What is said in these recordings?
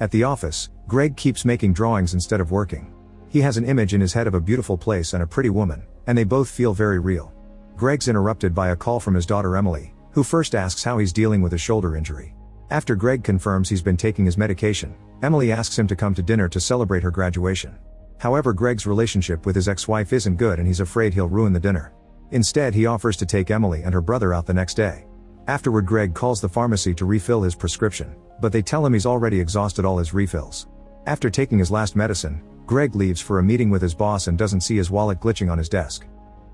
At the office, Greg keeps making drawings instead of working. He has an image in his head of a beautiful place and a pretty woman, and they both feel very real. Greg's interrupted by a call from his daughter Emily, who first asks how he's dealing with his shoulder injury. After Greg confirms he's been taking his medication, Emily asks him to come to dinner to celebrate her graduation. However, Greg's relationship with his ex-wife isn't good and he's afraid he'll ruin the dinner. Instead, he offers to take Emily and her brother out the next day. Afterward, Greg calls the pharmacy to refill his prescription, but they tell him he's already exhausted all his refills. After taking his last medicine, Greg leaves for a meeting with his boss and doesn't see his wallet glitching on his desk.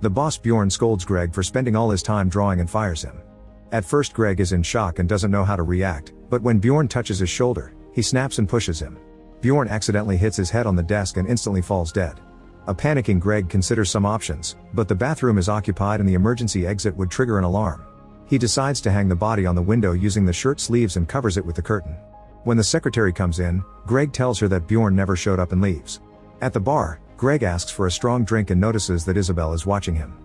The boss Bjorn scolds Greg for spending all his time drawing and fires him. At first, Greg is in shock and doesn't know how to react, but when Bjorn touches his shoulder, he snaps and pushes him. Bjorn accidentally hits his head on the desk and instantly falls dead. A panicking Greg considers some options, but the bathroom is occupied and the emergency exit would trigger an alarm. He decides to hang the body on the window using the shirt sleeves and covers it with the curtain. When the secretary comes in, Greg tells her that Bjorn never showed up and leaves. At the bar, Greg asks for a strong drink and notices that Isabel is watching him.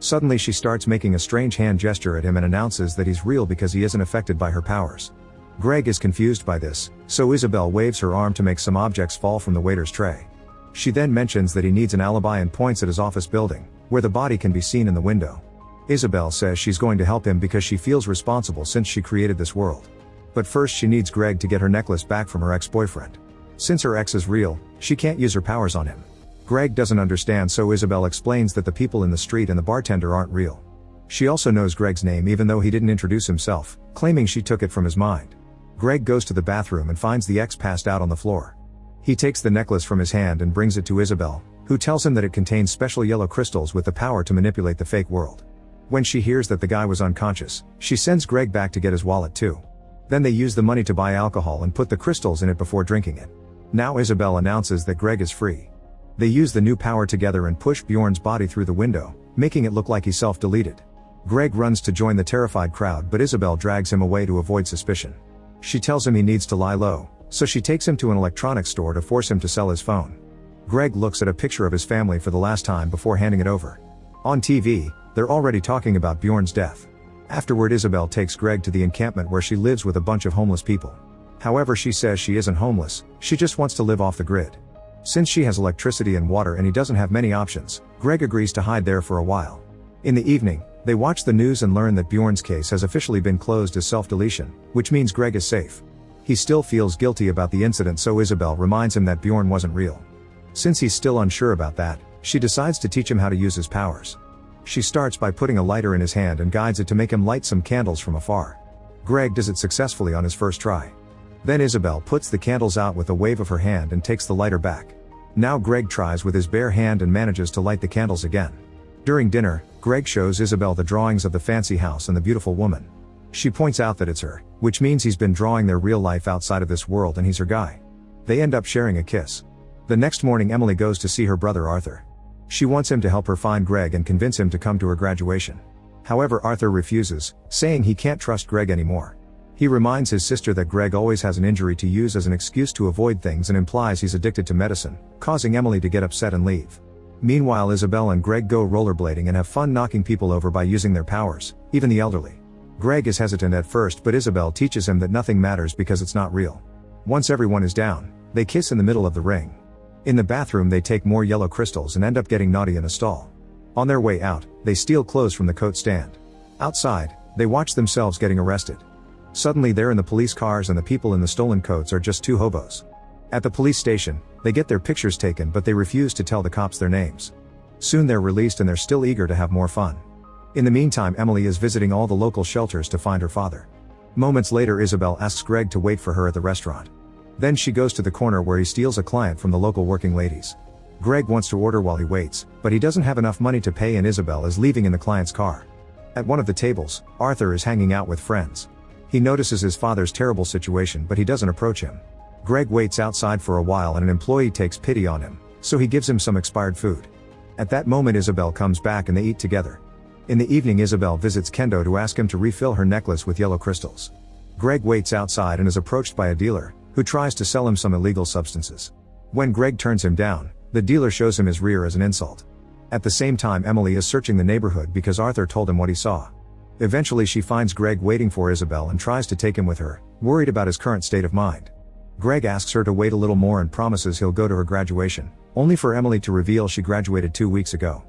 Suddenly she starts making a strange hand gesture at him and announces that he's real because he isn't affected by her powers. Greg is confused by this, so Isabel waves her arm to make some objects fall from the waiter's tray. She then mentions that he needs an alibi and points at his office building, where the body can be seen in the window. Isabel says she's going to help him because she feels responsible since she created this world. But first she needs Greg to get her necklace back from her ex-boyfriend. Since her ex is real, she can't use her powers on him. Greg doesn't understand, so Isabel explains that the people in the street and the bartender aren't real. She also knows Greg's name even though he didn't introduce himself, claiming she took it from his mind. Greg goes to the bathroom and finds the ex passed out on the floor. He takes the necklace from his hand and brings it to Isabel, who tells him that it contains special yellow crystals with the power to manipulate the fake world. When she hears that the guy was unconscious, she sends Greg back to get his wallet too. Then they use the money to buy alcohol and put the crystals in it before drinking it. Now Isabel announces that Greg is free. They use the new power together and push Bjorn's body through the window, making it look like he self-deleted. Greg runs to join the terrified crowd, but Isabel drags him away to avoid suspicion. She tells him he needs to lie low, so she takes him to an electronics store to force him to sell his phone. Greg looks at a picture of his family for the last time before handing it over. On TV, they're already talking about Bjorn's death. Afterward, Isabel takes Greg to the encampment where she lives with a bunch of homeless people. However, she says she isn't homeless, she just wants to live off the grid. Since she has electricity and water and he doesn't have many options, Greg agrees to hide there for a while. In the evening, they watch the news and learn that Bjorn's case has officially been closed as self-deletion, which means Greg is safe. He still feels guilty about the incident, so Isabel reminds him that Bjorn wasn't real. Since he's still unsure about that, she decides to teach him how to use his powers. She starts by putting a lighter in his hand and guides it to make him light some candles from afar. Greg does it successfully on his first try. Then Isabel puts the candles out with a wave of her hand and takes the lighter back. Now Greg tries with his bare hand and manages to light the candles again. During dinner, Greg shows Isabel the drawings of the fancy house and the beautiful woman. She points out that it's her, which means he's been drawing their real life outside of this world and he's her guy. They end up sharing a kiss. The next morning, Emily goes to see her brother Arthur. She wants him to help her find Greg and convince him to come to her graduation. However, Arthur refuses, saying he can't trust Greg anymore. He reminds his sister that Greg always has an injury to use as an excuse to avoid things and implies he's addicted to medicine, causing Emily to get upset and leave. Meanwhile, Isabel and Greg go rollerblading and have fun knocking people over by using their powers, even the elderly. Greg is hesitant at first, but Isabel teaches him that nothing matters because it's not real. Once everyone is down, they kiss in the middle of the ring. In the bathroom, they take more yellow crystals and end up getting naughty in a stall. On their way out, they steal clothes from the coat stand. Outside, they watch themselves getting arrested. Suddenly they're in the police cars and the people in the stolen coats are just two hobos. At the police station, they get their pictures taken, but they refuse to tell the cops their names. Soon they're released and they're still eager to have more fun. In the meantime, Emily is visiting all the local shelters to find her father. Moments later, Isabel asks Greg to wait for her at the restaurant. Then she goes to the corner where he steals a client from the local working ladies. Greg wants to order while he waits, but he doesn't have enough money to pay and Isabel is leaving in the client's car. At one of the tables, Arthur is hanging out with friends. He notices his father's terrible situation, but he doesn't approach him. Greg waits outside for a while and an employee takes pity on him, so he gives him some expired food. At that moment, Isabel comes back and they eat together. In the evening, Isabel visits Kendo to ask him to refill her necklace with yellow crystals. Greg waits outside and is approached by a dealer, who tries to sell him some illegal substances. When Greg turns him down, the dealer shows him his rear as an insult. At the same time, Emily is searching the neighborhood because Arthur told him what he saw. Eventually she finds Greg waiting for Isabel and tries to take him with her, worried about his current state of mind. Greg asks her to wait a little more and promises he'll go to her graduation, only for Emily to reveal she graduated 2 weeks ago.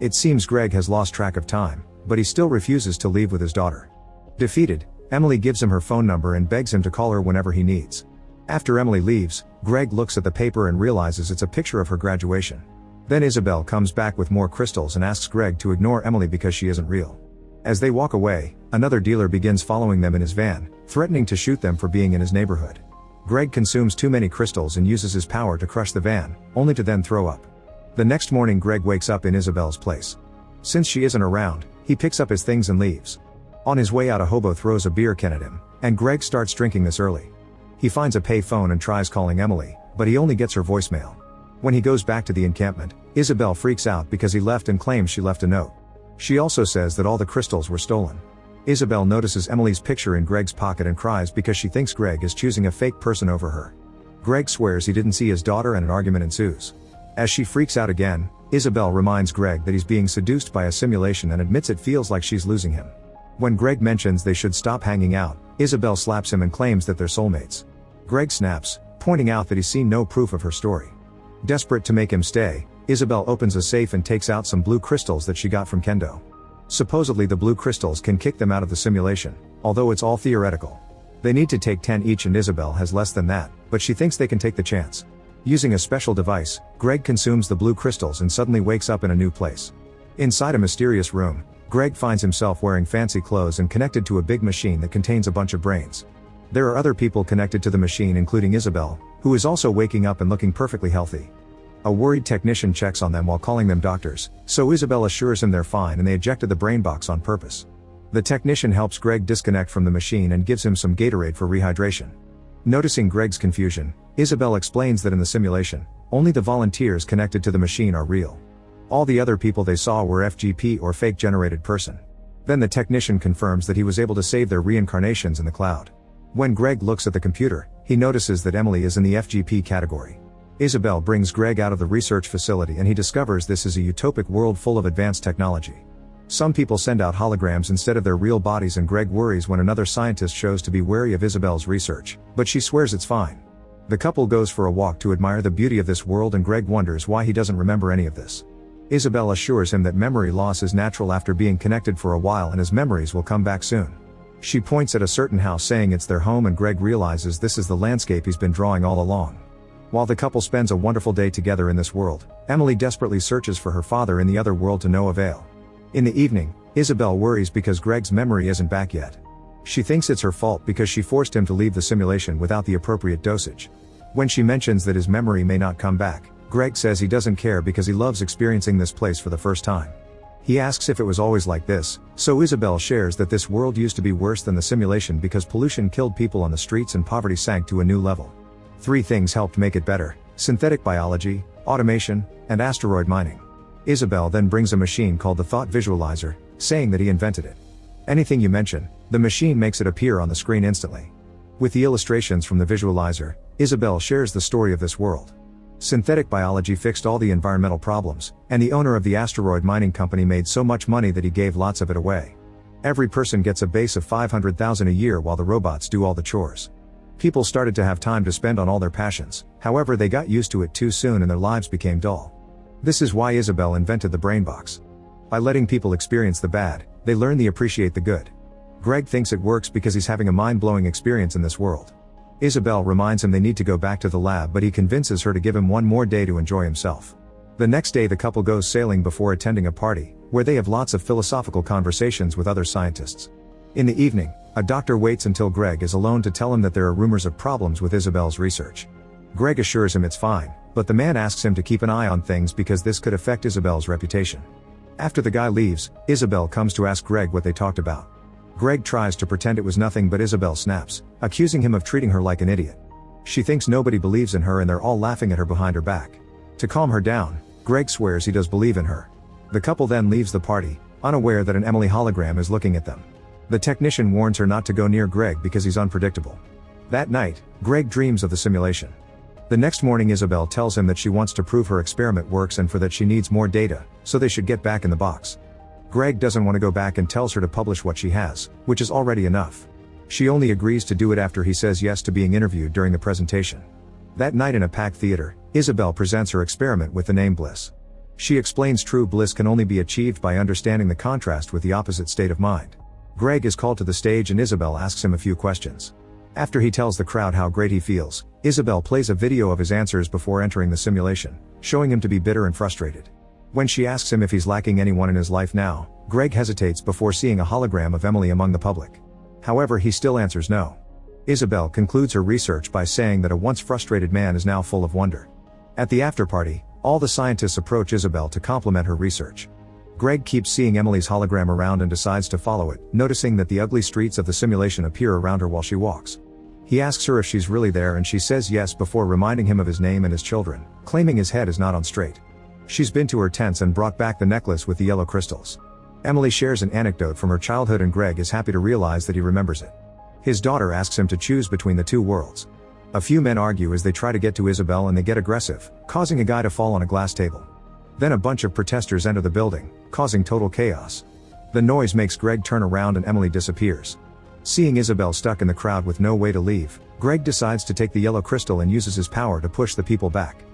It seems Greg has lost track of time, but he still refuses to leave with his daughter. Defeated, Emily gives him her phone number and begs him to call her whenever he needs. After Emily leaves, Greg looks at the paper and realizes it's a picture of her graduation. Then Isabel comes back with more crystals and asks Greg to ignore Emily because she isn't real. As they walk away, another dealer begins following them in his van, threatening to shoot them for being in his neighborhood. Greg consumes too many crystals and uses his power to crush the van, only to then throw up. The next morning Greg wakes up in Isabel's place. Since she isn't around, he picks up his things and leaves. On his way out, a hobo throws a beer can at him, and Greg starts drinking this early. He finds a pay phone and tries calling Emily, but he only gets her voicemail. When he goes back to the encampment, Isabel freaks out because he left and claims she left a note. She also says that all the crystals were stolen. Isabel notices Emily's picture in Greg's pocket and cries because she thinks Greg is choosing a fake person over her. Greg swears he didn't see his daughter and an argument ensues. As she freaks out again, Isabel reminds Greg that he's being seduced by a simulation and admits it feels like she's losing him. When Greg mentions they should stop hanging out, Isabel slaps him and claims that they're soulmates. Greg snaps, pointing out that he's seen no proof of her story. Desperate to make him stay, Isabel opens a safe and takes out some blue crystals that she got from Kendo. Supposedly the blue crystals can kick them out of the simulation, although it's all theoretical. They need to take 10 each and Isabel has less than that, but she thinks they can take the chance. Using a special device, Greg consumes the blue crystals and suddenly wakes up in a new place. Inside a mysterious room, Greg finds himself wearing fancy clothes and connected to a big machine that contains a bunch of brains. There are other people connected to the machine, including Isabel, who is also waking up and looking perfectly healthy. A worried technician checks on them while calling them doctors, so Isabel assures him they're fine and they ejected the brain box on purpose. The technician helps Greg disconnect from the machine and gives him some Gatorade for rehydration. Noticing Greg's confusion, Isabel explains that in the simulation, only the volunteers connected to the machine are real. All the other people they saw were FGP or fake generated person. Then the technician confirms that he was able to save their reincarnations in the cloud. When Greg looks at the computer, he notices that Emily is in the FGP category. Isabel brings Greg out of the research facility and he discovers this is a utopic world full of advanced technology. Some people send out holograms instead of their real bodies and Greg worries when another scientist shows to be wary of Isabel's research, but she swears it's fine. The couple goes for a walk to admire the beauty of this world and Greg wonders why he doesn't remember any of this. Isabel assures him that memory loss is natural after being connected for a while and his memories will come back soon. She points at a certain house saying it's their home and Greg realizes this is the landscape he's been drawing all along. While the couple spends a wonderful day together in this world, Emily desperately searches for her father in the other world to no avail. In the evening, Isabel worries because Greg's memory isn't back yet. She thinks it's her fault because she forced him to leave the simulation without the appropriate dosage. When she mentions that his memory may not come back, Greg says he doesn't care because he loves experiencing this place for the first time. He asks if it was always like this, so Isabel shares that this world used to be worse than the simulation because pollution killed people on the streets and poverty sank to a new level. 3 things helped make it better: synthetic biology, automation, and asteroid mining. Isabel then brings a machine called the Thought Visualizer, saying that he invented it. Anything you mention, the machine makes it appear on the screen instantly. With the illustrations from the visualizer, Isabel shares the story of this world. Synthetic biology fixed all the environmental problems, and the owner of the asteroid mining company made so much money that he gave lots of it away. Every person gets a base of $500,000 a year while the robots do all the chores. People started to have time to spend on all their passions, however they got used to it too soon and their lives became dull. This is why Isabel invented the brain box. By letting people experience the bad, they learn to appreciate the good. Greg thinks it works because he's having a mind-blowing experience in this world. Isabel reminds him they need to go back to the lab, but he convinces her to give him one more day to enjoy himself. The next day the couple goes sailing before attending a party, where they have lots of philosophical conversations with other scientists. In the evening, a doctor waits until Greg is alone to tell him that there are rumors of problems with Isabel's research. Greg assures him it's fine, but the man asks him to keep an eye on things because this could affect Isabel's reputation. After the guy leaves, Isabel comes to ask Greg what they talked about. Greg tries to pretend it was nothing, but Isabel snaps, accusing him of treating her like an idiot. She thinks nobody believes in her and they're all laughing at her behind her back. To calm her down, Greg swears he does believe in her. The couple then leaves the party, unaware that an Emily hologram is looking at them. The technician warns her not to go near Greg because he's unpredictable. That night, Greg dreams of the simulation. The next morning Isabel tells him that she wants to prove her experiment works and for that she needs more data, so they should get back in the box. Greg doesn't want to go back and tells her to publish what she has, which is already enough. She only agrees to do it after he says yes to being interviewed during the presentation. That night in a packed theater, Isabel presents her experiment with the name Bliss. She explains true bliss can only be achieved by understanding the contrast with the opposite state of mind. Greg is called to the stage and Isabel asks him a few questions. After he tells the crowd how great he feels, Isabel plays a video of his answers before entering the simulation, showing him to be bitter and frustrated. When she asks him if he's lacking anyone in his life now, Greg hesitates before seeing a hologram of Emily among the public. However, he still answers no. Isabel concludes her research by saying that a once frustrated man is now full of wonder. At the after-party, all the scientists approach Isabel to compliment her research. Greg keeps seeing Emily's hologram around and decides to follow it, noticing that the ugly streets of the simulation appear around her while she walks. He asks her if she's really there and she says yes before reminding him of his name and his children, claiming his head is not on straight. She's been to her tents and brought back the necklace with the yellow crystals. Emily shares an anecdote from her childhood and Greg is happy to realize that he remembers it. His daughter asks him to choose between the two worlds. A few men argue as they try to get to Isabel and they get aggressive, causing a guy to fall on a glass table. Then a bunch of protesters enter the building, causing total chaos. The noise makes Greg turn around and Emily disappears. Seeing Isabel stuck in the crowd with no way to leave, Greg decides to take the yellow crystal and uses his power to push the people back.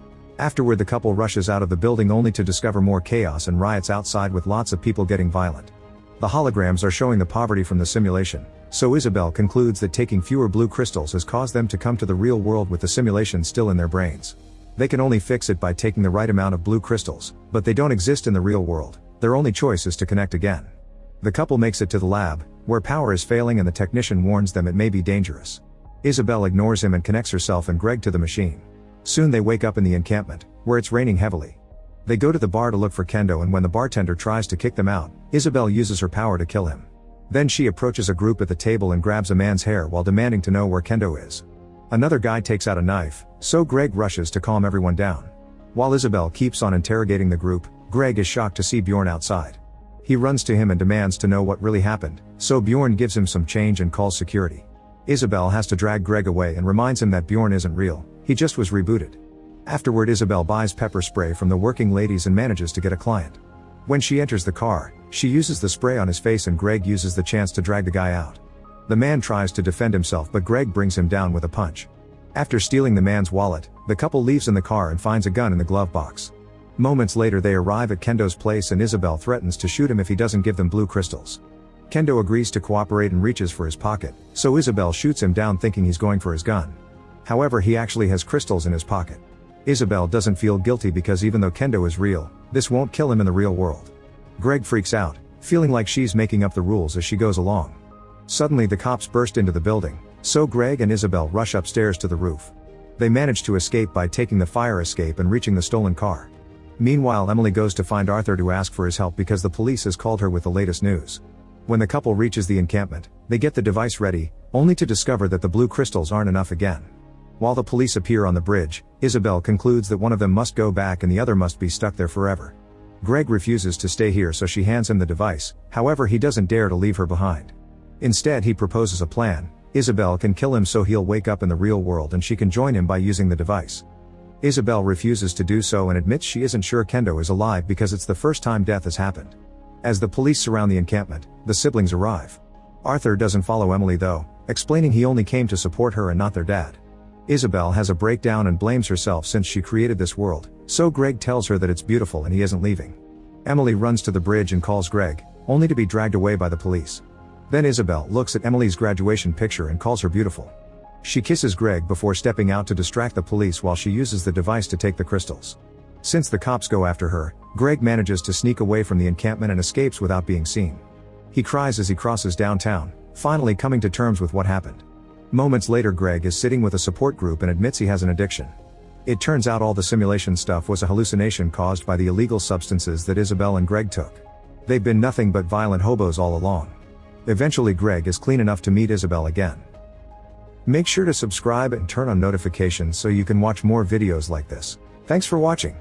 Afterward, the couple rushes out of the building only to discover more chaos and riots outside with lots of people getting violent. The holograms are showing the poverty from the simulation, so Isabel concludes that taking fewer blue crystals has caused them to come to the real world with the simulation still in their brains. They can only fix it by taking the right amount of blue crystals, but they don't exist in the real world. Their only choice is to connect again. The couple makes it to the lab, where power is failing and the technician warns them it may be dangerous. Isabel ignores him and connects herself and Greg to the machine. Soon they wake up in the encampment, where it's raining heavily. They go to the bar to look for Kendo and when the bartender tries to kick them out, Isabel uses her power to kill him. Then she approaches a group at the table and grabs a man's hair while demanding to know where Kendo is. Another guy takes out a knife, so Greg rushes to calm everyone down. While Isabel keeps on interrogating the group, Greg is shocked to see Bjorn outside. He runs to him and demands to know what really happened, so Bjorn gives him some change and calls security. Isabel has to drag Greg away and reminds him that Bjorn isn't real, he just was rebooted. Afterward, Isabel buys pepper spray from the working ladies and manages to get a client. When she enters the car, she uses the spray on his face and Greg uses the chance to drag the guy out. The man tries to defend himself but Greg brings him down with a punch. After stealing the man's wallet, the couple leaves in the car and finds a gun in the glove box. Moments later they arrive at Kendo's place and Isabel threatens to shoot him if he doesn't give them blue crystals. Kendo agrees to cooperate and reaches for his pocket, so Isabel shoots him down thinking he's going for his gun. However, he actually has crystals in his pocket. Isabel doesn't feel guilty because even though Kendo is real, this won't kill him in the real world. Greg freaks out, feeling like she's making up the rules as she goes along. Suddenly the cops burst into the building, so Greg and Isabel rush upstairs to the roof. They manage to escape by taking the fire escape and reaching the stolen car. Meanwhile, Emily goes to find Arthur to ask for his help because the police has called her with the latest news. When the couple reaches the encampment, they get the device ready, only to discover that the blue crystals aren't enough again. While the police appear on the bridge, Isabel concludes that one of them must go back and the other must be stuck there forever. Greg refuses to stay here, so she hands him the device, however he doesn't dare to leave her behind. Instead, he proposes a plan. Isabel can kill him so he'll wake up in the real world and she can join him by using the device. Isabel refuses to do so and admits she isn't sure Kendo is alive because it's the first time death has happened. As the police surround the encampment, the siblings arrive. Arthur doesn't follow Emily though, explaining he only came to support her and not their dad. Isabel has a breakdown and blames herself since she created this world, so Greg tells her that it's beautiful and he isn't leaving. Emily runs to the bridge and calls Greg, only to be dragged away by the police. Then Isabel looks at Emily's graduation picture and calls her beautiful. She kisses Greg before stepping out to distract the police while she uses the device to take the crystals. Since the cops go after her, Greg manages to sneak away from the encampment and escapes without being seen. He cries as he crosses downtown, finally coming to terms with what happened. Moments later, Greg is sitting with a support group and admits he has an addiction. It turns out all the simulation stuff was a hallucination caused by the illegal substances that Isabel and Greg took. They've been nothing but violent hobos all along. Eventually, Greg is clean enough to meet Isabel again. Make sure to subscribe and turn on notifications so you can watch more videos like this. Thanks for watching.